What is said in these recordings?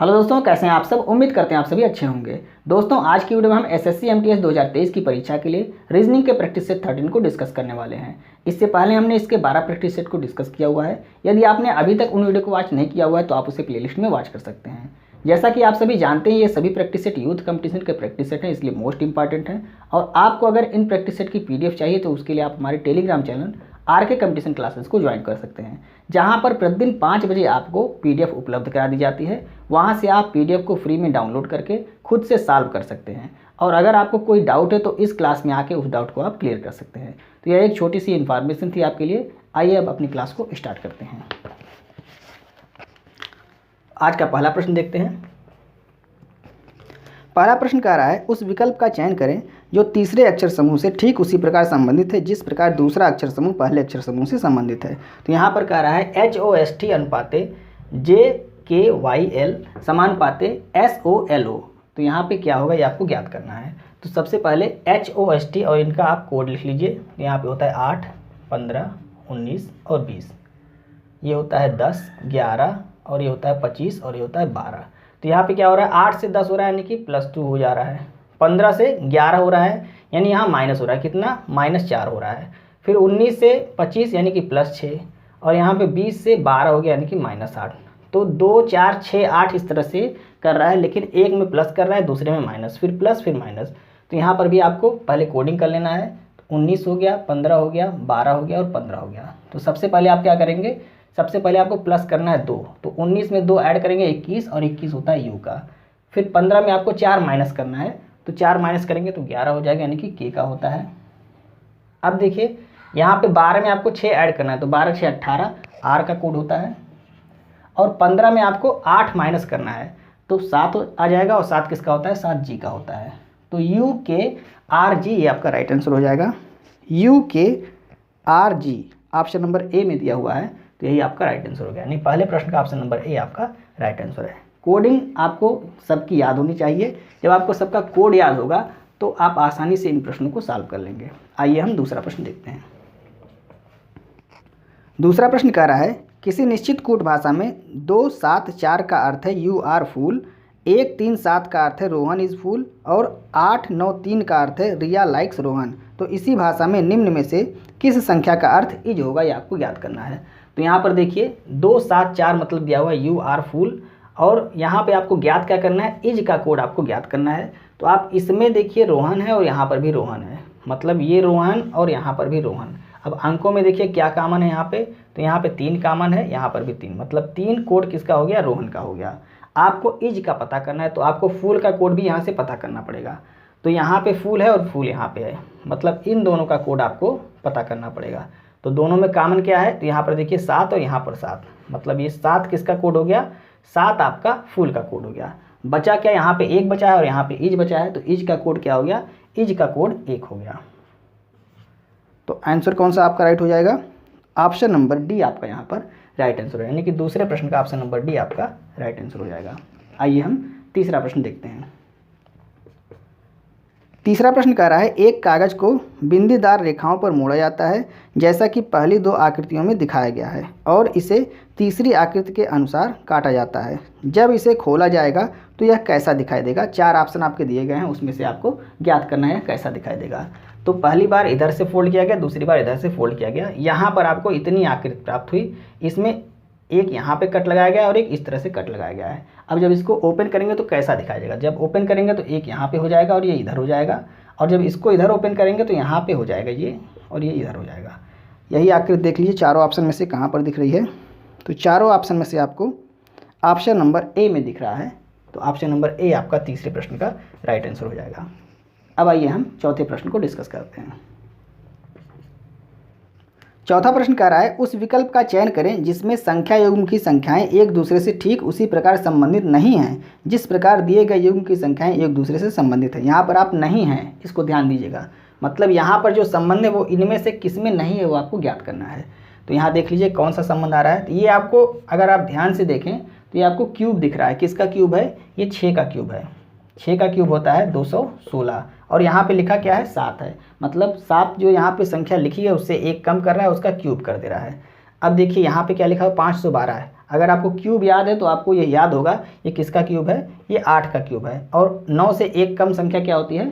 Hello दोस्तों, कैसे हैं आप सब। उम्मीद करते हैं आप सभी अच्छे होंगे। दोस्तों, आज की वीडियो में हम एसएससी एमटीएस 2023 की परीक्षा के लिए रीजनिंग के प्रैक्टिस सेट 13 को डिस्कस करने वाले हैं। इससे पहले हमने इसके 12 प्रैक्टिस सेट को डिस्कस किया हुआ है। यदि आपने अभी तक उन वीडियो को वॉच नहीं किया हुआ है तो आप उसे प्लेलिस्ट में वॉच कर सकते हैं। जैसा कि आप सभी जानते हैं, ये सभी प्रैक्टिस सेट यूथ कंपटीशन के प्रैक्टिस सेट हैं, इसलिए मोस्ट इंपॉर्टेंट हैं। और आपको अगर इन प्रैक्टिस सेट की पीडीएफ चाहिए तो उसके लिए आप हमारे Telegram channel RK competition classes को ज्वाइन कर सकते हैं, जहां पर प्रतिदिन 5 बजे आपको पीडीएफ उपलब्ध करा दी जाती है। वहां से आप पीडीएफ को फ्री में डाउनलोड करके खुद से सॉल्व कर सकते हैं। और अगर आपको कोई डाउट है तो इस क्लास में आके उस डाउट को आप क्लियर कर सकते हैं। तो यह एक छोटी सी इन्फॉर्मेशन थी आपके लिए। आइए अब अपनी क्लास को स्टार्ट करते हैं। आज का पहला प्रश्न देखते हैं। पहला प्रश्न कह रहा है, उस विकल्प का चयन करें जो तीसरे अक्षर समूह से ठीक उसी प्रकार संबंधित है जिस प्रकार दूसरा अक्षर समूह पहले अक्षर समूह से संबंधित है। तो यहाँ पर कह रहा है HOST अनुपाते JKYL समानुपाते SOLO। तो यहाँ पे क्या होगा, ये आपको ज्ञात करना है। तो सबसे पहले HOST और इनका आप कोड लिख लीजिए। यहाँ पे होता है 8, 15, 19 और 20। ये होता है 10, 11 और ये होता है 25 और ये होता है 12। तो यहाँ पे क्या हो रहा है, 8 से 10 हो रहा है यानी कि +2 हो जा रहा है। 15 से 11 हो रहा है यानी यहाँ माइनस हो रहा है, कितना -4 हो रहा है। फिर 19 से 25 यानी कि +6 और यहाँ पे 20 से 12 हो गया यानी कि -8। तो 2, 4, 6, 8 इस तरह से कर रहा है, लेकिन एक में प्लस कर रहा है, दूसरे में माइनस, फिर प्लस फिर माइनस। तो यहाँ पर भी आपको पहले कोडिंग कर लेना है। 19 हो गया, 15 हो गया, 12 हो गया और 15 हो गया। तो सबसे पहले आप क्या करेंगे, सबसे पहले आपको प्लस करना है 2। तो 19 में 2 ऐड करेंगे 21 और 21 होता है यू का। फिर 15 में आपको 4 माइनस करना है, तो 4 माइनस करेंगे तो 11 हो जाएगा यानी कि के का होता है। अब देखिए यहाँ पे 12 में आपको 6 ऐड करना है, तो 12 6 18 आर का कोड होता है। और 15 में आपको 8 माइनस करना है तो 7 आ जाएगा और 7 किसका होता है, 7 जी का होता है। तो UKRG ये आपका राइट आंसर हो जाएगा। UKRG ऑप्शन नंबर ए में दिया हुआ है, तो यही आपका राइट आंसर हो गया। यानी पहले प्रश्न का ऑप्शन नंबर ए आपका राइट आंसर है। कोडिंग आपको सबकी याद होनी चाहिए। जब आपको सबका कोड याद होगा तो आप आसानी से इन प्रश्नों को सॉल्व कर लेंगे। आइए हम दूसरा प्रश्न देखते हैं। दूसरा प्रश्न कह रहा है, किसी निश्चित कूट भाषा में 2, 7, 4 का अर्थ है यू आर फूल, 1, 3, 7 का अर्थ है रोहन इज फूल और 8, 9, 3 का अर्थ है रिया लाइक्स रोहन। तो इसी भाषा में निम्न में से किस संख्या का अर्थ इज होगा, ये आपको याद करना है। तो यहाँ पर देखिए 2, 7, 4 मतलब दिया हुआ है यू आर फूल, और यहाँ पे आपको ज्ञात क्या करना है, इज का कोड आपको ज्ञात करना है। तो आप इसमें देखिए रोहन है और यहाँ पर भी रोहन है, मतलब ये रोहन और यहाँ पर भी रोहन। अब अंकों में देखिए क्या कॉमन है यहाँ पे, तो यहाँ पे 3 कॉमन है, यहाँ पर भी 3, मतलब 3 कोड किसका हो गया, रोहन का हो गया। आपको इज का पता करना है तो आपको फूल का कोड भी यहाँ से पता करना पड़ेगा। तो यहाँ पे फूल है और फूल यहाँ पे है, मतलब इन दोनों का कोड आपको पता करना पड़ेगा। तो दोनों में कॉमन क्या है, तो यहाँ पर देखिए 7 और यहाँ पर 7, मतलब ये 7 किसका कोड हो गया, 7 आपका फूल का कोड हो गया। बचा क्या, यहाँ पे 1 बचा है और यहाँ पे इज बचा है, तो इज का कोड क्या हो गया, इज का कोड 1 हो गया। तो आंसर कौन सा आपका राइट हो जाएगा, ऑप्शन नंबर डी आपका यहाँ पर राइट आंसर है। यानी कि दूसरे प्रश्न का ऑप्शन नंबर डी आपका राइट आंसर हो जाएगा। आइए हम तीसरा प्रश्न देखते हैं। तीसरा प्रश्न कह रहा है, एक कागज को बिंदीदार रेखाओं पर मोड़ा जाता है जैसा कि पहली 2 आकृतियों में दिखाया गया है, और इसे तीसरी आकृति के अनुसार काटा जाता है। जब इसे खोला जाएगा तो यह कैसा दिखाई देगा। 4 ऑप्शन आपके दिए गए हैं, उसमें से आपको ज्ञात करना है कैसा दिखाई देगा। तो पहली बार इधर से फोल्ड किया गया, दूसरी बार इधर से फोल्ड किया गया, यहाँ पर आपको इतनी आकृति प्राप्त हुई। इसमें एक यहाँ पे कट लगाया गया और एक इस तरह से कट लगाया गया है। अब जब इसको ओपन करेंगे तो कैसा दिखाई देगा, जब ओपन करेंगे तो एक यहाँ पे हो जाएगा और ये इधर हो जाएगा, और जब इसको इधर ओपन करेंगे तो यहाँ पे हो जाएगा ये, और ये इधर हो जाएगा। यही आकृति देख लीजिए चारों ऑप्शन में से कहाँ पर दिख रही है। तो चारों ऑप्शन में से आपको ऑप्शन नंबर ए में दिख रहा है, तो ऑप्शन नंबर ए आपका तीसरे प्रश्न का राइट आंसर हो जाएगा। अब आइए हम चौथे प्रश्न को डिस्कस करते हैं। चौथा प्रश्न कह रहा है, उस विकल्प का चयन करें जिसमें संख्या युग्म की संख्याएं एक दूसरे से ठीक उसी प्रकार संबंधित नहीं हैं जिस प्रकार दिए गए युग्म की संख्याएं एक दूसरे से संबंधित है। यहाँ पर आप नहीं हैं, इसको ध्यान दीजिएगा, मतलब यहाँ पर जो संबंध है वो इनमें से किसमें नहीं है वो आपको ज्ञात करना है। तो यहाँ देख लीजिए कौन सा संबंध आ रहा है। तो ये आपको अगर आप ध्यान से देखें तो ये आपको क्यूब दिख रहा है। किसका क्यूब है, ये 6 का क्यूब है। 6 का क्यूब होता है 216, और यहाँ पे लिखा क्या है, 7 है, मतलब 7 जो यहाँ पे संख्या लिखी है उससे 1 कम कर रहा है, उसका क्यूब कर दे रहा है। अब देखिए यहाँ पे क्या लिखा है, 512 है। अगर आपको क्यूब याद है तो आपको ये याद होगा ये किसका क्यूब है, ये 8 का क्यूब है। और 9 से एक कम संख्या क्या होती है,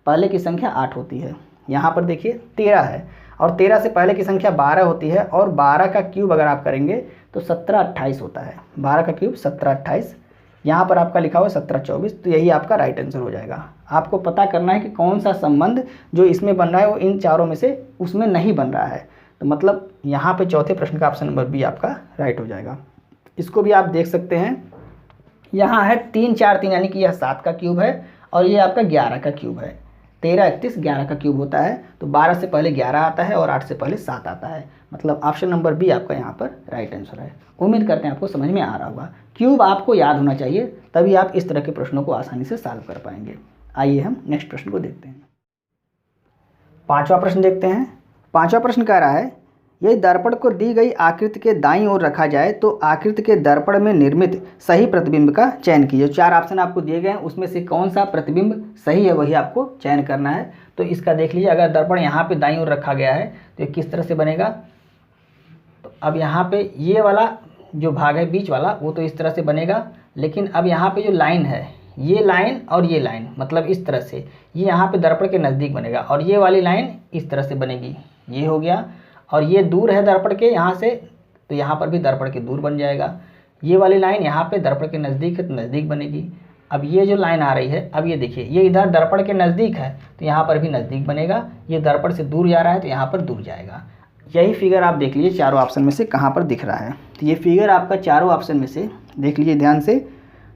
पहले की संख्या 8 होती है। यहाँ पर देखिए 13 है और 13 से पहले की संख्या 12 होती है और 12 का क्यूब अगर आप करेंगे तो 17 28 होता है। 12 का क्यूब 17 28, यहाँ पर आपका लिखा हुआ है 17 24, तो यही आपका राइट आंसर हो जाएगा। आपको पता करना है कि कौन सा संबंध जो इसमें बन रहा है वो इन चारों में से उसमें नहीं बन रहा है। तो मतलब यहाँ पे चौथे प्रश्न का ऑप्शन नंबर बी आपका राइट हो जाएगा। इसको भी आप देख सकते हैं, यहाँ है 3 4 3 यानी कि यह 7 का क्यूब है और ये आपका 11 का क्यूब है। 13 31 11 का क्यूब होता है, तो 12 से पहले 11 आता है और 8 से पहले 7 आता है। मतलब ऑप्शन नंबर बी आपका यहाँ पर राइट आंसर है। उम्मीद करते हैं आपको समझ में आ रहा होगा। क्यूब आपको याद होना चाहिए, तभी आप इस तरह के प्रश्नों को आसानी से सॉल्व कर पाएंगे। आइए हम नेक्स्ट प्रश्न को देखते हैं। पांचवा प्रश्न देखते हैं। पांचवा प्रश्न कह रहा है, यदि दर्पण को दी गई आकृति के दाईं ओर रखा जाए तो आकृति के दर्पण में निर्मित सही प्रतिबिंब का चयन कीजिए। 4 ऑप्शन आपको दिए गए हैं, उसमें से कौन सा प्रतिबिंब सही है वही आपको चयन करना है। तो इसका देख लीजिए, अगर दर्पण यहाँ पे दाईं ओर रखा गया है तो ये किस तरह से बनेगा। तो अब यहाँ पे ये वाला जो भाग है बीच वाला वो तो इस तरह से बनेगा, लेकिन अब यहाँ पे जो लाइन है, ये लाइन और ये लाइन मतलब इस तरह से ये यहाँ पे दर्पण के नज़दीक बनेगा और ये वाली लाइन इस तरह से बनेगी। ये हो गया, और ये दूर है दर्पण के यहाँ से, तो यहाँ पर भी दर्पण के दूर बन जाएगा। ये वाली लाइन यहाँ पे दर्पण के नज़दीक है तो नज़दीक बनेगी। अब ये जो लाइन आ रही है, अब ये देखिए ये इधर दर्पण के नज़दीक है तो यहाँ पर भी नज़दीक बनेगा। ये दर्पण से दूर जा रहा है तो यहाँ पर दूर जाएगा। यही फिगर आप देख लीजिए चारों ऑप्शन में से कहाँ पर दिख रहा है। तो ये फिगर आपका चारों ऑप्शन में से देख लीजिए ध्यान से,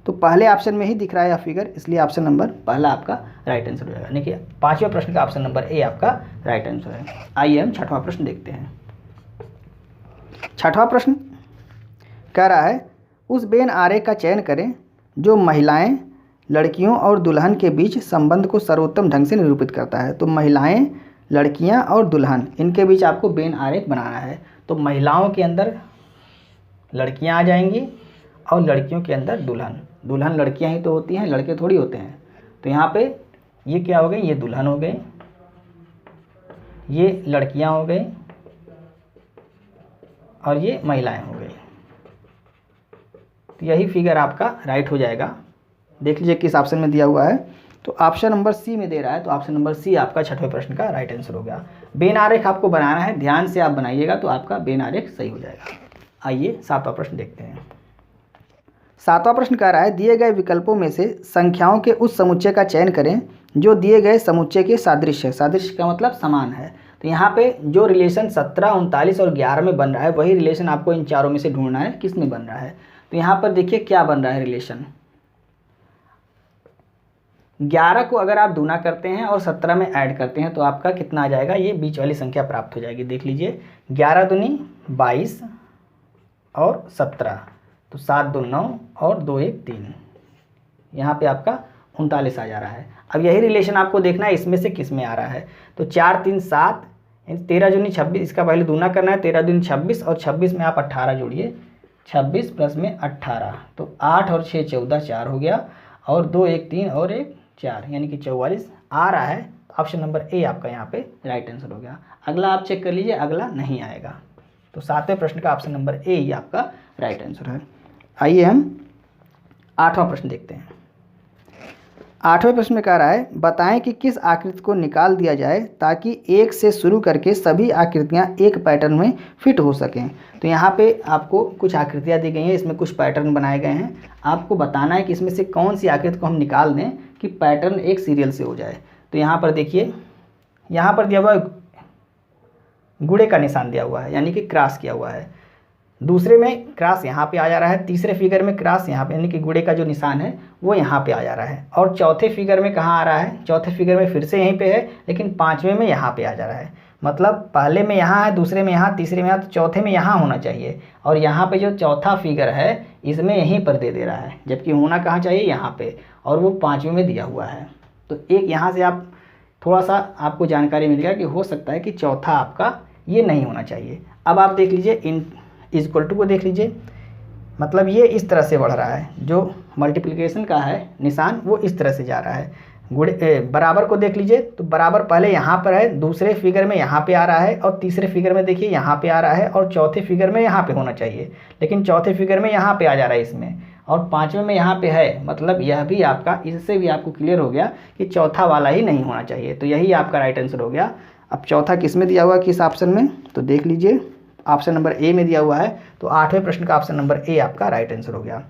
तो पहले ऑप्शन में ही दिख रहा है यह फिगर, इसलिए ऑप्शन नंबर पहला आपका राइट आंसर हो जाएगा। यानी कि पांचवें प्रश्न का ऑप्शन नंबर ए आपका राइट आंसर है। आइए हम छठवां प्रश्न देखते हैं। छठवां प्रश्न कह रहा है, उस बेन आरेख का चयन करें जो महिलाएं, लड़कियों और दुल्हन के बीच संबंध को सर्वोत्तम ढंग से निरूपित करता है। तो महिलाएं, लड़कियां और दुल्हन, इनके बीच आपको बेन आरेख बनाना है। तो महिलाओं के अंदर लड़कियां आ जाएंगी और लड़कियों के अंदर दुल्हन। दुल्हन लड़कियां ही तो होती हैं, लड़के थोड़ी होते हैं। तो यहाँ पे ये क्या हो गए, ये दुल्हन हो गए, ये लड़कियां हो गई और ये महिलाएं हो गई। तो यही फिगर आपका राइट हो जाएगा। देख लीजिए किस ऑप्शन में दिया हुआ है, तो ऑप्शन नंबर सी में दे रहा है, तो ऑप्शन नंबर सी आपका छठवें प्रश्न का राइट आंसर हो गया। बेन आरेख आपको बनाना है, ध्यान से आप बनाइएगा तो आपका बेन आरेख सही हो जाएगा। आइए सातवां प्रश्न देखते हैं। सातवां प्रश्न कह रहा है, दिए गए विकल्पों में से संख्याओं के उस समुच्चय का चयन करें जो दिए गए समुच्चय के सादृश्य है। सादृश्य का मतलब समान है। तो यहाँ पे जो रिलेशन 17, 39 और 11 में बन रहा है वही रिलेशन आपको इन चारों में से ढूंढना है किस में बन रहा है। तो यहाँ पर देखिए क्या बन रहा है रिलेशन, 11 को अगर आप दूना करते हैं और 17 में ऐड करते हैं तो आपका कितना आ जाएगा, ये बीच वाली संख्या प्राप्त हो जाएगी। देख लीजिए 11 दूनी 22 और 17, तो 7 2 9 और 2 1 3, यहाँ पे आपका 39 आ जा रहा है। अब यही रिलेशन आपको देखना है इसमें से किस में आ रहा है। तो 4 3 7, 13 दूनी 26, इसका पहले दूना करना है, 13 दूनी 26 और 26 में आप 18 जोड़िए, 26 प्लस में 18, तो 8 और 6 14, 4 हो गया, और 2 1 3 और 1 4, यानी कि 44 आ रहा है। ऑप्शन नंबर ए आपका यहाँ पे राइट आंसर हो गया। अगला आप चेक कर लीजिए, अगला नहीं आएगा। तो सातवें प्रश्न का ऑप्शन नंबर ए ही आपका राइट आंसर है। आइए हम आठवां प्रश्न देखते हैं। आठवें प्रश्न में कह रहा है, बताएं कि किस आकृति को निकाल दिया जाए ताकि एक से शुरू करके सभी आकृतियां एक पैटर्न में फिट हो सकें। तो यहाँ पे आपको कुछ आकृतियां दी गई हैं, इसमें कुछ पैटर्न बनाए गए हैं। आपको बताना है कि इसमें से कौन सी आकृति को हम निकाल दें कि पैटर्न एक सीरियल से हो जाए। तो यहाँ पर देखिए, यहाँ पर दिया हुआ है गुड़े का निशान दिया हुआ है, यानी कि क्रॉस किया हुआ है। दूसरे में क्रॉस यहाँ पे आ जा रहा है, तीसरे फिगर में क्रॉस यहाँ पे यानी कि गुड़े का जो निशान है वो यहाँ पे आ जा रहा है, और चौथे फिगर में कहाँ आ रहा है, चौथे फिगर में फिर से यहीं पे है, लेकिन पांचवें में यहाँ पे आ जा रहा है। मतलब पहले में यहाँ है, दूसरे में यहाँ, तीसरे में यहाँ, तो चौथे में यहाँ होना चाहिए, और यहाँ पे जो चौथा फिगर है इसमें यहीं पर दे रहा है, जबकि होना कहाँ चाहिए यहाँ पे, और वो पाँचवें में दिया हुआ है। तो एक यहाँ से आप थोड़ा सा आपको जानकारी मिलेगा कि हो सकता है कि चौथा आपका ये नहीं होना चाहिए। अब आप देख लीजिए इन इक्वल टू को देख लीजिए, मतलब ये इस तरह से बढ़ रहा है, जो मल्टीप्लिकेशन का है निशान वो इस तरह से जा रहा है। बराबर को देख लीजिए, तो बराबर पहले यहाँ पर है, दूसरे फिगर में यहाँ पे आ रहा है, और तीसरे फिगर में देखिए यहाँ पे आ रहा है, और चौथे फिगर में यहाँ पे होना चाहिए, लेकिन चौथे फिगर में यहाँ पे आ जा रहा है इसमें, और पाँचवें में यहाँ पे है। मतलब यह भी आपका, इससे भी आपको क्लियर हो गया कि चौथा वाला ही नहीं होना चाहिए, तो यही आपका राइट आंसर हो गया। अब चौथा किस में दिया हुआ है, किस ऑप्शन में, तो देख लीजिए ऑप्शन नंबर ए में दिया हुआ है, तो 8वें प्रश्न का ऑप्शन नंबर ए आपका राइट आंसर हो गया।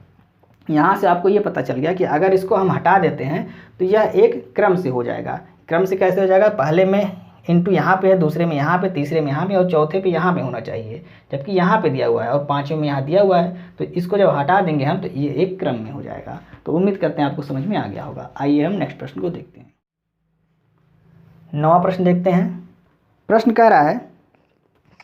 यहाँ से आपको ये पता चल गया कि अगर इसको हम हटा देते हैं तो यह एक क्रम से हो जाएगा। क्रम से कैसे हो जाएगा, पहले में इंटू यहाँ पे है, दूसरे में यहाँ पे, तीसरे में यहाँ पे, और चौथे पे यहाँ पे होना चाहिए, जबकि यहाँ पे दिया हुआ है और पाँचवें में यहाँ दिया हुआ है, तो इसको जब हटा देंगे हम तो ये एक क्रम में हो जाएगा। तो उम्मीद करते हैं आपको समझ में आ गया होगा। आइए हम नेक्स्ट प्रश्न को देखते हैं। 9वां प्रश्न देखते हैं। प्रश्न कह रहा है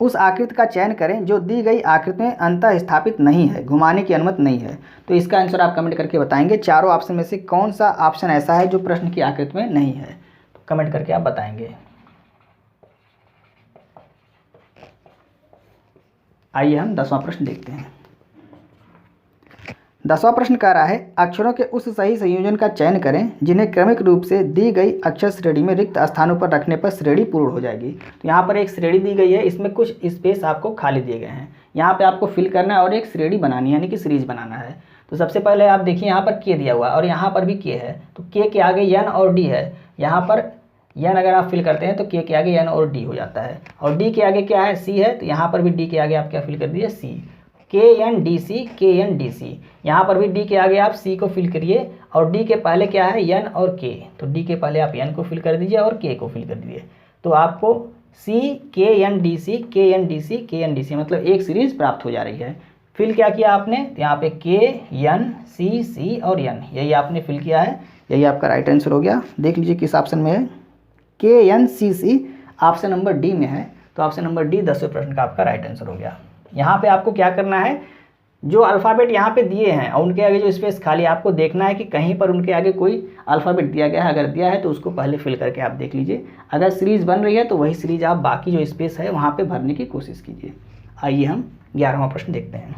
उस आकृति का चयन करें जो दी गई आकृति में अंतः स्थापित नहीं है, घुमाने की अनुमति नहीं है। तो इसका आंसर आप कमेंट करके बताएंगे चारों ऑप्शन में से कौन सा ऑप्शन ऐसा है जो प्रश्न की आकृति में नहीं है, तो कमेंट करके आप बताएंगे। आइए हम 10वां प्रश्न देखते हैं। 10वां प्रश्न कह रहा है अक्षरों के उस सही संयोजन का चयन करें जिन्हें क्रमिक रूप से दी गई अक्षर श्रेणी में रिक्त स्थानों पर रखने पर श्रेणी पूर्ण हो जाएगी। तो यहाँ पर एक श्रेणी दी गई है, इसमें कुछ स्पेस आपको खाली दिए गए हैं, यहाँ पे आपको फिल करना है और एक श्रेणी बनानी है, यानी कि सीरीज बनाना है। तो सबसे पहले आप देखिए यहाँ पर के दिया हुआ है और यहाँ पर भी के है, तो के आगे एन और डी है। यहाँ पर एन अगर आप फिल करते हैं तो के आगे एन और डी हो जाता है, और डी के आगे क्या है, सी है, तो यहाँ पर भी डी के आगे आप क्या फिल कर दीजिए, सी। KNDC, यहाँ पर भी डी के आगे आप सी को फिल करिए, और डी के पहले क्या है, एन और के, तो डी के पहले आप एन को फिल कर दीजिए और के को फिल कर दीजिए। तो आपको KNDC मतलब एक सीरीज प्राप्त हो जा रही है। फिल क्या किया आपने, तो यहाँ पे KNCC और एन, यही आपने फिल किया है, यही आपका राइट आंसर हो गया। देख लीजिए किस ऑप्शन में है, KNCC ऑप्शन नंबर डी में है, तो ऑप्शन नंबर डी 10वें प्रश्न का आपका राइट आंसर हो गया। यहाँ पे आपको क्या करना है, जो अल्फ़ाबेट यहाँ पे दिए हैं और उनके आगे जो स्पेस खाली, आपको देखना है कि कहीं पर उनके आगे कोई अल्फ़ाबेट दिया गया है, अगर दिया है तो उसको पहले फिल करके आप देख लीजिए। अगर सीरीज़ बन रही है तो वही सीरीज़ आप बाकी जो स्पेस है वहाँ पे भरने की कोशिश कीजिए। आइए हम 11वां प्रश्न देखते हैं।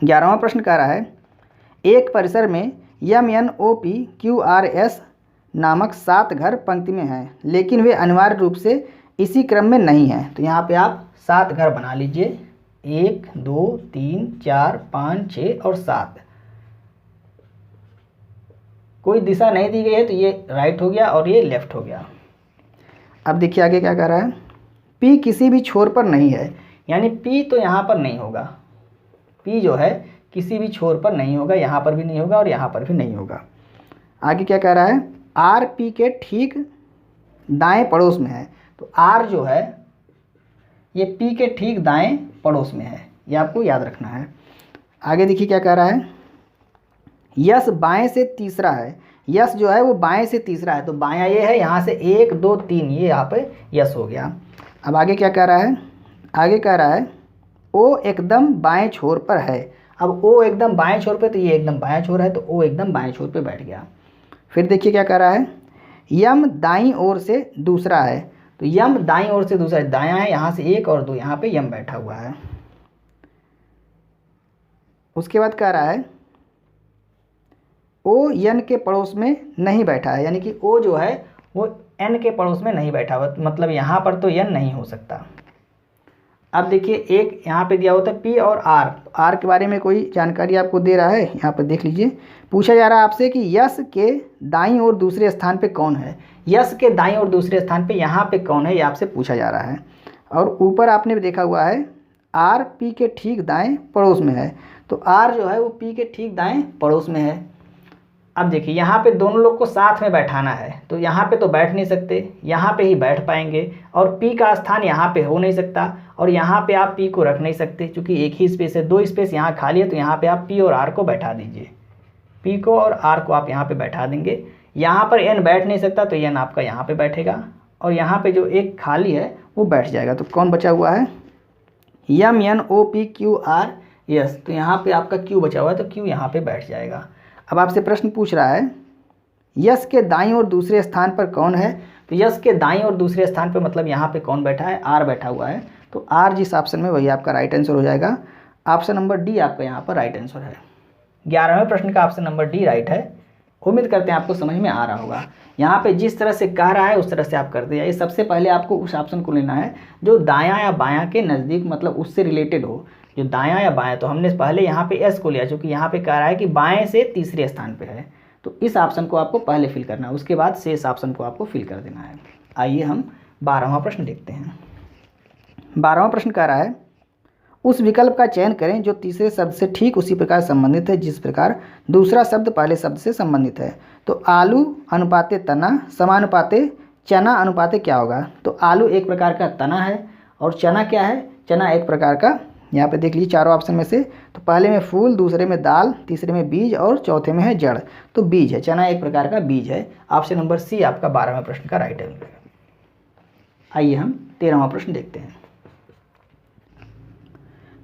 11वां प्रश्न कह रहा है एक परिसर में MNOPQRS नामक 7 घर पंक्ति में हैं, लेकिन वे अनिवार्य रूप से इसी क्रम में नहीं हैं। तो यहाँ पे आप 7 घर बना लीजिए, 1 2 3 4 5 6 और 7। कोई दिशा नहीं दी गई है तो ये राइट हो गया और ये लेफ्ट हो गया। अब देखिए आगे क्या कह रहा है, P किसी भी छोर पर नहीं है, यानी P तो यहाँ पर नहीं होगा, P जो है किसी भी छोर पर नहीं होगा, यहाँ पर भी नहीं होगा और यहाँ पर भी नहीं होगा। आगे क्या कह रहा है, R P के ठीक दाएं पड़ोस में है। तो R जो है ये P के ठीक दाएं पड़ोस में है, ये आपको याद रखना है। आगे देखिए क्या कह रहा है, यस बाएं से तीसरा है, यस जो है वो बाएं से तीसरा है, तो बायां ये है, यहाँ से 1 2 3 ये यहाँ पे यस हो गया। अब आगे क्या कह रहा है, आगे कह रहा है O एकदम बाएं छोर पर है। अब O एकदम बाएं छोर पे, तो ये एकदम बाएं छोर है, तो O एकदम बाएं छोर पे बैठ गया। फिर देखिए क्या कह रहा है, यम दाईं ओर से दूसरा है, तो यम दाईं ओर से दूसरा दायां है, यहाँ से 1 और 2, यहाँ पे यम बैठा हुआ है। उसके बाद कह रहा है ओ एन के पड़ोस में नहीं बैठा है, यानी कि ओ जो है वो एन के पड़ोस में नहीं बैठा हुआ, मतलब यहाँ पर तो एन नहीं हो सकता। अब देखिए एक यहाँ पे दिया होता है P और R, R के बारे में कोई जानकारी आपको दे रहा है, यहाँ पर देख लीजिए। पूछा जा रहा है आपसे कि यस के दाईं और दूसरे स्थान पे कौन है, यस के दाईं और दूसरे स्थान पे यहाँ पे कौन है, ये आपसे पूछा जा रहा है। और ऊपर आपने देखा हुआ है R P के ठीक दाएं पड़ोस में है, तो R जो है वो P के ठीक दाएं पड़ोस में है। अब देखिए यहाँ पे दोनों लोग को साथ में बैठाना है, तो यहाँ पे तो बैठ नहीं सकते, यहाँ पे ही बैठ पाएंगे, और P का स्थान यहाँ पे हो नहीं सकता, और यहाँ पे आप P को रख नहीं सकते क्योंकि एक ही स्पेस है, 2 स्पेस यहाँ खाली है, तो यहाँ पे आप P और R को बैठा दीजिए, P को और R को आप यहाँ पे बैठा देंगे। यहाँ पर N बैठ नहीं सकता, तो N आपका यहाँ पे बैठेगा, और यहाँ पे जो एक खाली है वो बैठ जाएगा। तो कौन बचा हुआ है, MNOPQRS, तो यहाँ पे आपका Q बचा हुआ है, तो Q यहाँ पे बैठ जाएगा। अब आपसे प्रश्न पूछ रहा है यस के दाईं और दूसरे स्थान पर कौन है, तो यस के दाईं और दूसरे स्थान पर मतलब यहाँ पे कौन बैठा है, R बैठा हुआ है, तो R जिस ऑप्शन में वही आपका राइट आंसर हो जाएगा। ऑप्शन नंबर डी आपका यहाँ पर राइट आंसर है। 11वें प्रश्न का ऑप्शन नंबर डी राइट है। उम्मीद करते हैं आपको समझ में आ रहा होगा। यहाँ पे जिस तरह से कह रहा है उस तरह से आप कर दिया। ये सबसे पहले आपको उस ऑप्शन को लेना है जो दायां या बायां के नज़दीक, मतलब उससे रिलेटेड हो, जो दायां या बायां। तो हमने पहले यहाँ पे एस को लिया, क्योंकि यहाँ पे कह रहा है कि बाएं से तीसरे स्थान पे है, तो इस ऑप्शन को आपको पहले फिल करना है, उसके बाद शेष ऑप्शन को आपको फिल कर देना है। आइए हम 12वां प्रश्न देखते हैं। 12वां प्रश्न कह रहा है उस विकल्प का चयन करें जो तीसरे शब्द से ठीक उसी प्रकार संबंधित है जिस प्रकार दूसरा शब्द पहले शब्द से संबंधित है। तो आलू अनुपाते तना समानुपाते चना अनुपाते क्या होगा? तो आलू एक प्रकार का तना है और चना क्या है? चना एक प्रकार का, यहाँ पे देख लीजिए चारों ऑप्शन में से, तो पहले में फूल, दूसरे में दाल, तीसरे में बीज और चौथे में है जड़। तो बीज है, चना एक प्रकार का बीज है। ऑप्शन नंबर सी आपका 12वें प्रश्न का राइट आंसर है। आइए हम 13वां प्रश्न देखते हैं।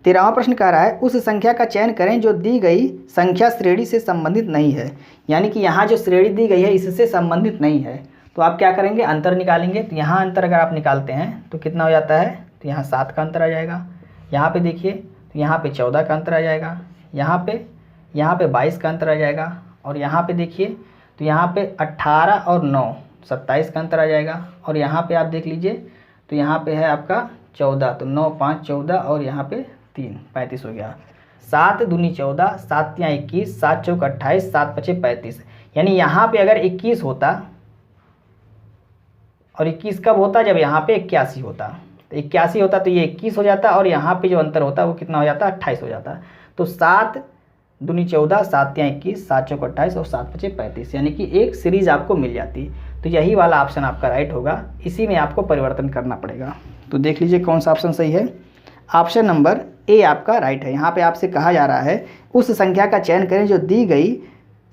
13वां प्रश्न कह रहा है उस संख्या का चयन करें जो दी गई संख्या श्रेणी से संबंधित नहीं है। यानी कि यहाँ जो श्रेणी दी गई है इससे संबंधित नहीं है, तो आप क्या करेंगे? अंतर निकालेंगे। तो यहाँ अंतर अगर आप निकालते हैं तो कितना हो जाता है? तो यहाँ 7 का अंतर आ जाएगा। यहाँ पे देखिए तो यहाँ पे 14 का अंतर आ जाएगा, यहाँ पे 22 का अंतर आ जाएगा, और यहाँ पे देखिए तो यहाँ पे 18 और 9 27 का अंतर आ जाएगा। और यहाँ पे आप देख लीजिए तो यहाँ पे है आपका 14, तो 9 5 14 और यहाँ पे 3 35 हो गया। 7 दूनी 14, 7 तियाँ 21, 7 चौक 28, 7 पचे 35। यानी यहाँ पे अगर 21 होता, और 21 कब होता? जब यहाँ पे 81 होता। तो 81 होता तो ये 21 हो जाता, और यहाँ पे जो अंतर होता वो कितना हो जाता? 28 हो जाता। तो 7 दूनी 14, 7 तियाँ 21, 7 चौक 28 और 7 पचे 35, यानी कि एक सीरीज आपको मिल जाती। तो यही वाला ऑप्शन आपका राइट होगा, इसी में आपको परिवर्तन करना पड़ेगा। तो देख लीजिए कौन सा ऑप्शन सही है। ऑप्शन नंबर ए आपका राइट है। यहाँ पे आपसे कहा जा रहा है उस संख्या का चयन करें जो दी गई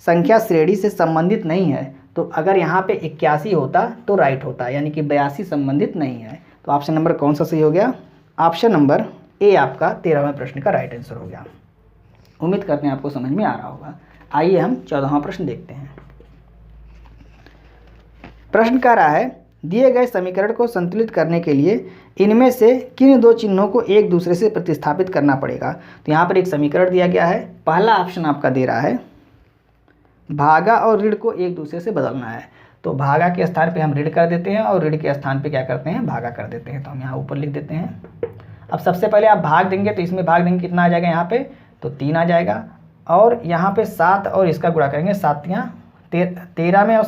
संख्या श्रेणी से संबंधित नहीं है। तो अगर यहाँ पे 81 होता तो राइट होता, यानी कि 82 संबंधित नहीं है। तो ऑप्शन नंबर कौन सा सही हो गया? ऑप्शन नंबर ए आपका 13वें प्रश्न का राइट आंसर हो गया। उम्मीद करते हैं आपको समझ में आ रहा होगा। आइए हम 14वां प्रश्न देखते हैं। प्रश्न कह रहा है दिए गए समीकरण को संतुलित करने के लिए इनमें से किन दो चिन्हों को एक दूसरे से प्रतिस्थापित करना पड़ेगा। तो यहाँ पर एक समीकरण दिया गया है, पहला ऑप्शन आपका दे रहा है भागा और ऋण को एक दूसरे से बदलना है। तो भागा के स्थान पे हम ऋण कर देते हैं और ऋण के स्थान पे क्या करते हैं? भागा कर देते हैं। तो हम यहाँ ऊपर लिख देते हैं। अब सबसे पहले आप भाग देंगे तो इसमें भाग देंगे कितना आ जाएगा? यहाँ पे तो 3 आ जाएगा, और यहाँ पे 7 और इसका गुणा करेंगे, 7 तियाँ 13 में और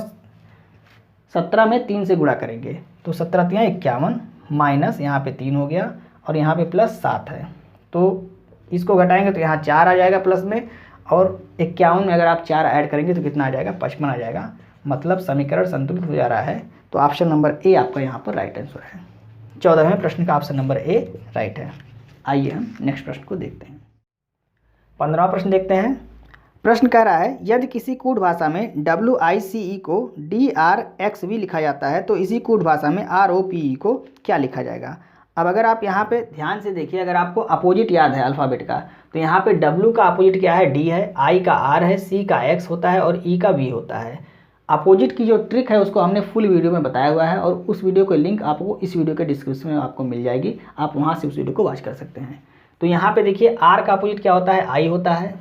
17 में 3 से गुणा करेंगे तो 17 तियाँ 51 माइनस यहाँ पे 3 हो गया, और यहाँ पे प्लस 7 है। तो इसको घटाएंगे तो यहाँ 4 आ जाएगा प्लस में, और 51 में अगर आप 4 ऐड करेंगे तो कितना आ जाएगा? 55 आ जाएगा। मतलब समीकरण संतुलित हो जा रहा है। तो ऑप्शन नंबर ए आपका यहाँ पर राइट आंसर है। 14वें प्रश्न का ऑप्शन नंबर ए राइट है। आइए हम नेक्स्ट प्रश्न को देखते हैं। 15वां प्रश्न देखते हैं। प्रश्न कह रहा है यदि किसी कूट भाषा में WICE को DRXV लिखा जाता है तो इसी कूट भाषा में ROPE को क्या लिखा जाएगा? अब अगर आप यहाँ पे ध्यान से देखिए, अगर आपको अपोजिट याद है अल्फ़ाबेट का, तो यहाँ पे W का अपोजिट क्या है? D है, I का R है, C का X होता है और E का V होता है। अपोजिट की जो ट्रिक है उसको हमने फुल वीडियो में बताया हुआ है, और उस वीडियो का लिंक आपको इस वीडियो के डिस्क्रिप्शन में आपको मिल जाएगी, आप वहाँ से उस वीडियो को वॉच कर सकते हैं। तो यहाँ पे देखिए R का अपोजिट क्या होता है? I होता है,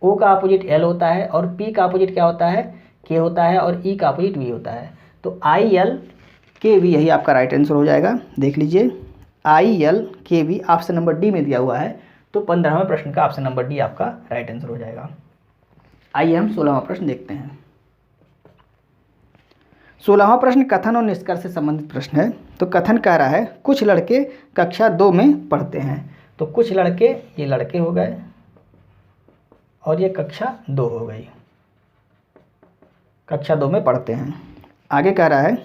O का अपोजिट L होता है, और P का अपोजिट क्या होता है? K होता है, और E का अपोजिट V होता है। तो ILKV यही आपका राइट आंसर हो जाएगा। देख लीजिए ILKV ऑप्शन नंबर डी में दिया हुआ है। तो 15वें प्रश्न का ऑप्शन नंबर डी आपका राइट आंसर हो जाएगा। आइए हम 16वां प्रश्न देखते हैं। 16वां प्रश्न कथन और निष्कर्ष से संबंधित प्रश्न है। तो कथन कह रहा है कुछ लड़के कक्षा 2 में पढ़ते हैं। तो कुछ लड़के, ये लड़के हो गए, और ये कक्षा 2 हो गई, कक्षा 2 में पढ़ते हैं। आगे कह रहा है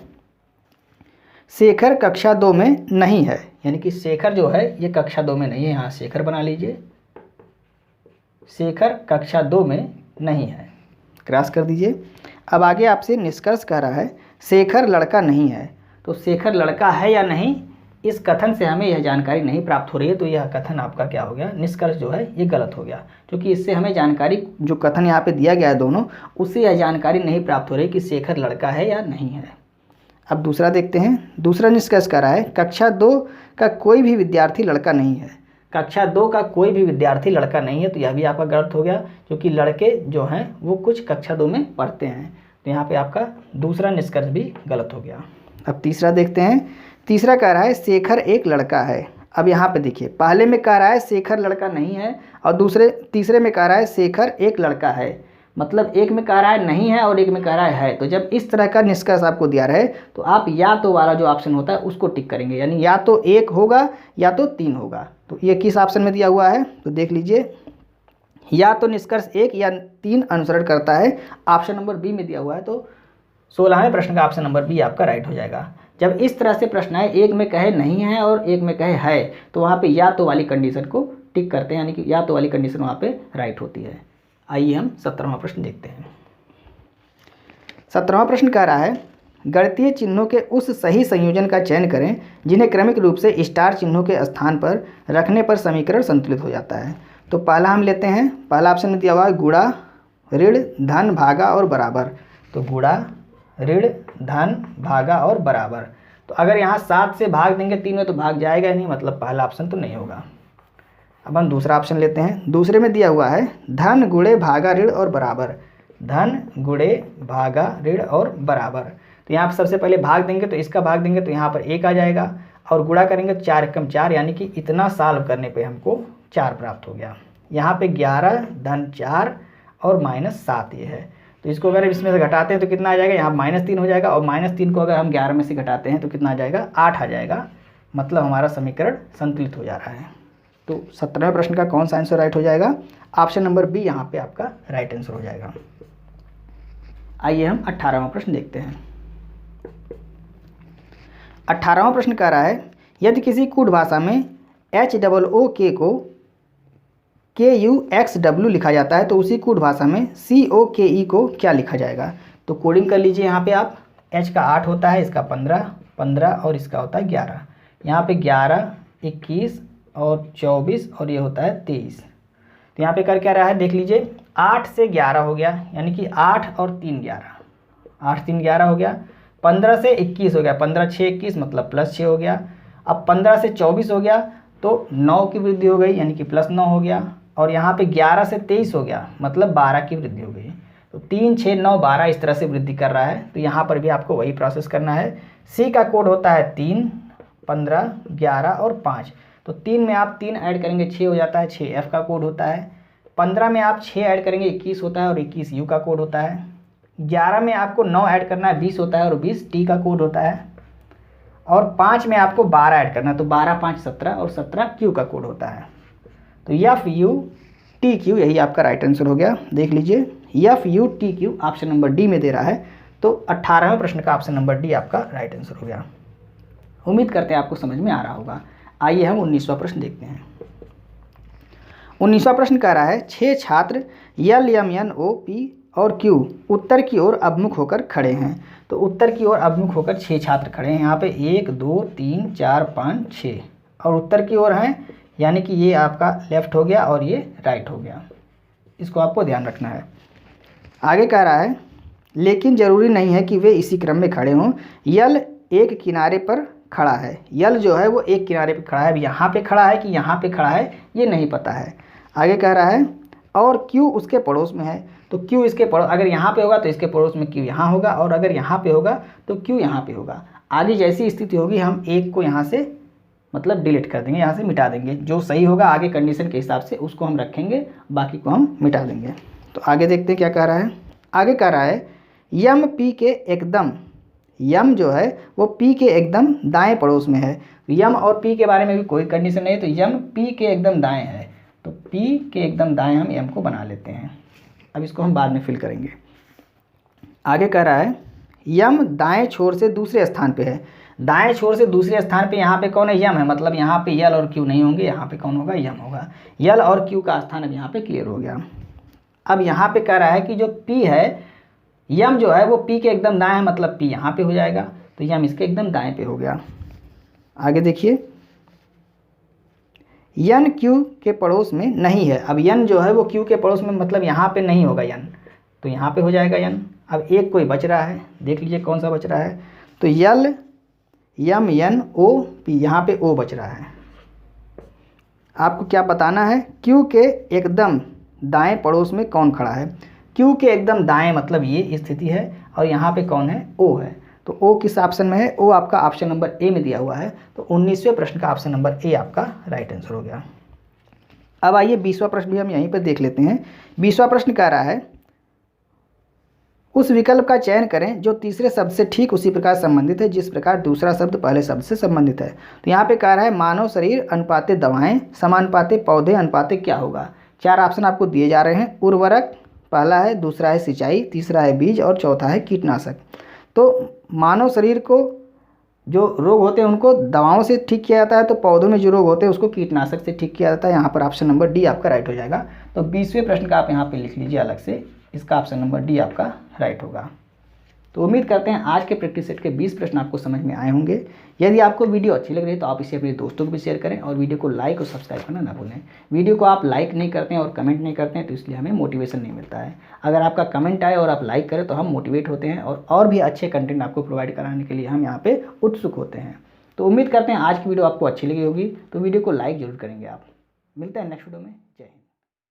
शेखर कक्षा 2 में नहीं है, यानी कि शेखर जो है ये कक्षा 2 में नहीं है। यहाँ शेखर बना लीजिए, शेखर कक्षा 2 में नहीं है, क्रॉस कर दीजिए। अब आगे आपसे निष्कर्ष कह रहा है शेखर लड़का नहीं है। तो शेखर लड़का है या नहीं, इस कथन से हमें यह जानकारी नहीं प्राप्त हो रही है। तो यह कथन आपका क्या हो गया? निष्कर्ष जो है ये गलत हो गया, क्योंकि इससे हमें जानकारी, जो कथन यहाँ पे दिया गया है दोनों, उससे यह जानकारी नहीं प्राप्त हो रही कि शेखर लड़का है या नहीं है। अब दूसरा देखते हैं। दूसरा निष्कर्ष कर रहा है कक्षा 2 का कोई भी विद्यार्थी लड़का नहीं है। कक्षा 2 का कोई भी विद्यार्थी लड़का नहीं है, तो यह भी आपका गलत हो गया, क्योंकि लड़के जो हैं वो कुछ कक्षा 2 में पढ़ते हैं। तो यहाँ पे आपका दूसरा निष्कर्ष भी गलत हो गया। अब तीसरा देखते हैं। तीसरा कह रहा है शेखर एक लड़का है। अब यहाँ पे देखिए, पहले में कह रहा है शेखर लड़का नहीं है और तीसरे में कह रहा है शेखर एक लड़का है। मतलब एक में कह रहा है नहीं है और एक में कह रहा है। तो जब इस तरह का निष्कर्ष आपको दिया रहे तो आप या तो वाला जो ऑप्शन होता है उसको टिक करेंगे, यानी या तो 1 होगा या तो 3 होगा। तो ये किस ऑप्शन में दिया हुआ है तो देख लीजिए, या तो निष्कर्ष 1 या 3 अनुसरण करता है, ऑप्शन नंबर बी में दिया हुआ है। तो 16वें प्रश्न का ऑप्शन नंबर बी आपका राइट हो जाएगा। जब इस तरह से प्रश्न है, एक में कहे नहीं है और एक में कहे है, तो वहाँ पे या तो वाली कंडीशन को टिक करते हैं, यानी कि या तो वाली कंडीशन वहाँ पे राइट होती है। आइए हम 17वां प्रश्न देखते हैं। 17वां प्रश्न कह रहा है गणितीय चिन्हों के उस सही संयोजन का चयन करें जिन्हें क्रमिक रूप से स्टार चिन्हों के स्थान पर रखने पर समीकरण संतुलित हो जाता है। तो पहला हम लेते हैं, पहला ऑप्शन में दिया हुआ है गुणा, ऋण, धन, भागा और बराबर। तो गुणा, ऋण, धन, भागा और बराबर। तो अगर यहाँ 7 से भाग देंगे 3 में तो भाग जाएगा नहीं, मतलब पहला ऑप्शन तो नहीं होगा। अब हम दूसरा ऑप्शन लेते हैं। दूसरे में दिया हुआ है धन, गुणे, भागा, ऋण और बराबर। धन, गुणे, भागा, ऋण और बराबर। तो यहाँ पर सबसे पहले भाग देंगे तो इसका भाग देंगे तो यहाँ पर 1 आ जाएगा, और गुणा करेंगे 4 एकम 4, यानी कि इतना सॉल्व करने पे हमको 4 प्राप्त हो गया। यहाँ पे 11, धन 4 और -7 ये है। तो इसको अगर इसमें से घटाते हैं तो कितना आ जाएगा, यहाँ -3 हो जाएगा, और -3 को अगर हम 11 में से घटाते हैं तो कितना आ जाएगा, 8 आ जाएगा। मतलब हमारा समीकरण संतुलित हो जा रहा है। तो 17वें प्रश्न का कौन सा आंसर राइट हो जाएगा, ऑप्शन नंबर बी यहाँ पे आपका राइट आंसर हो जाएगा। आइए हम 18वां प्रश्न देखते हैं। 18वां प्रश्न कह रहा है यदि किसी कूट भाषा में HOOK को KUXW लिखा जाता है तो उसी कूट भाषा में COKE को क्या लिखा जाएगा। तो कोडिंग कर लीजिए। यहाँ पे आप H का 8 होता है, इसका 15 और इसका होता है 11। यहाँ पे 11, 21 और 24 और ये होता है 23। तो यहाँ पे कर क्या रहा है देख लीजिए, 8 से 11 हो गया, यानी कि 8 और 3 11, 8 3 11 हो गया। 15 से 21 हो गया, 15 6 21 मतलब +6 हो गया। अब 15 से 24 हो गया तो 9 की वृद्धि हो गई, यानी कि +9 हो गया। और यहाँ पे 11 से 23 हो गया, मतलब 12 की वृद्धि हो गई। तो 3 6 9 12 इस तरह से वृद्धि कर रहा है। तो यहाँ पर भी आपको वही प्रोसेस करना है। सी का कोड होता है 3, 15, 11 और 5। तो 3 में आप 3 ऐड करेंगे 6 हो जाता है, 6 F का कोड होता है। 15 में आप 6 ऐड करेंगे 21 होता है और 21 U का कोड होता है। 11 में आपको 9 ऐड करना है 20 होता है और 20 T का कोड होता है। और 5 में आपको 12 ऐड करना है, तो 12 5 17 और 17 Q का कोड होता है। तो FUTQ यही आपका राइट आंसर हो गया। देख लीजिए, FUTQ ऑप्शन नंबर डी में दे रहा है। तो 18वें प्रश्न का ऑप्शन नंबर डी आपका राइट आंसर हो गया। उम्मीद करते हैं आपको समझ में आ रहा होगा। आइए हम 19वां प्रश्न देखते हैं। 19वां प्रश्न कह रहा है 6 छात्र L M N O P और Q उत्तर की ओर अभिमुख होकर खड़े हैं। तो उत्तर की ओर अभिमुख होकर 6 छात्र खड़े हैं। यहाँ पे 1 2 3 4 5 6 और उत्तर की ओर हैं, यानी कि ये आपका लेफ्ट हो गया और ये राइट हो गया। इसको आपको ध्यान रखना है। आगे कह रहा है लेकिन ज़रूरी नहीं है कि वे इसी क्रम में खड़े हों। यल एक किनारे पर खड़ा है। यल जो है वो एक किनारे पर खड़ा है। अब यहाँ पे खड़ा है कि यहाँ पे खड़ा है ये नहीं पता है। आगे कह रहा है और Q उसके पड़ोस में है। तो Q इसके पड़ोस, अगर यहाँ पे होगा तो इसके पड़ोस में Q यहाँ होगा, और अगर यहाँ पे होगा तो Q यहाँ पे होगा। आगे जैसी स्थिति होगी हम एक को यहाँ से मतलब डिलीट कर देंगे, यहाँ से मिटा देंगे। जो सही होगा आगे कंडीशन के हिसाब से उसको हम रखेंगे, बाकी को हम मिटा देंगे। तो आगे देखते हैं क्या कह रहा है। आगे कह रहा है यम P के एकदम, यम जो है वो P के एकदम दाएं पड़ोस में है। यम और P के बारे में भी कोई कंडीशन नहीं है, तो यम P के एकदम दाएं है। तो P के एकदम दाएं हम यम को बना लेते हैं। अब इसको हम बाद में फिल करेंगे। आगे कह रहा है यम दाएं छोर से दूसरे स्थान पे है। दाएं छोर से दूसरे स्थान पे यहाँ पे कौन है, यम है, मतलब यहाँ पे यल और Q नहीं होंगे, यहाँ पे कौन होगा, यम होगा। यल और Q का स्थान अब यहाँ पे क्लियर हो गया। अब यहाँ पे कह रहा है कि जो P है, यम जो है वो P के एकदम दाएं है, मतलब P यहाँ पे हो जाएगा। तो यम इसके एकदम दाएं पे हो गया। आगे देखिए यन Q के पड़ोस में नहीं है। अब यन जो है वो Q के पड़ोस में, मतलब यहाँ पे नहीं होगा यन, तो यहाँ पे हो जाएगा यन। अब एक कोई बच रहा है, देख लीजिए कौन सा बच रहा है। तो यल यम N O P, यहाँ पे O बच रहा है। आपको क्या बताना है, क्यू के एकदम दाएं पड़ोस में कौन खड़ा है। क्यू के एकदम दाएं मतलब ये स्थिति है और यहाँ पे कौन है, ओ है। तो ओ किस ऑप्शन में है, ओ आपका ऑप्शन नंबर ए में दिया हुआ है। तो 19वें प्रश्न का ऑप्शन नंबर ए आपका राइट आंसर हो गया। अब आइए 20वां प्रश्न भी हम यहीं पर देख लेते हैं। 20वां प्रश्न कह रहा है उस विकल्प का चयन करें जो तीसरे शब्द से ठीक उसी प्रकार संबंधित है जिस प्रकार दूसरा शब्द पहले शब्द से संबंधित है। तो यहाँ पे कह रहा है मानव शरीर अनुपाते दवाएं समानुपाते पौधे अनुपाते क्या होगा। 4 ऑप्शन आपको दिए जा रहे हैं। उर्वरक पहला है, दूसरा है सिंचाई, तीसरा है बीज और चौथा है कीटनाशक। तो मानव शरीर को जो रोग होते हैं उनको दवाओं से ठीक किया जाता है, तो पौधों में जो रोग होते हैं उसको कीटनाशक से ठीक किया जाता है। यहाँ पर ऑप्शन नंबर डी आपका राइट हो जाएगा। तो 20वें प्रश्न का आप यहाँ पे लिख लीजिए अलग से, इसका ऑप्शन नंबर डी आपका राइट होगा। तो उम्मीद करते हैं आज के प्रैक्टिस सेट के 20 प्रश्न आपको समझ में आए होंगे। यदि आपको वीडियो अच्छी लग रही है तो आप इसे अपने दोस्तों को भी शेयर करें और वीडियो को लाइक और सब्सक्राइब करना ना भूलें। वीडियो को आप लाइक नहीं करते हैं और कमेंट नहीं करते हैं तो इसलिए हमें मोटिवेशन नहीं मिलता है। अगर आपका कमेंट आए और आप लाइक करें तो हम मोटिवेट होते हैं और भी अच्छे कंटेंट आपको प्रोवाइड कराने के लिए हम यहाँ पे उत्सुक होते हैं। तो उम्मीद करते हैं आज की वीडियो आपको अच्छी लगी होगी, तो वीडियो को लाइक जरूर करेंगे आप। मिलते हैं नेक्स्ट वीडियो में। जय हिंद।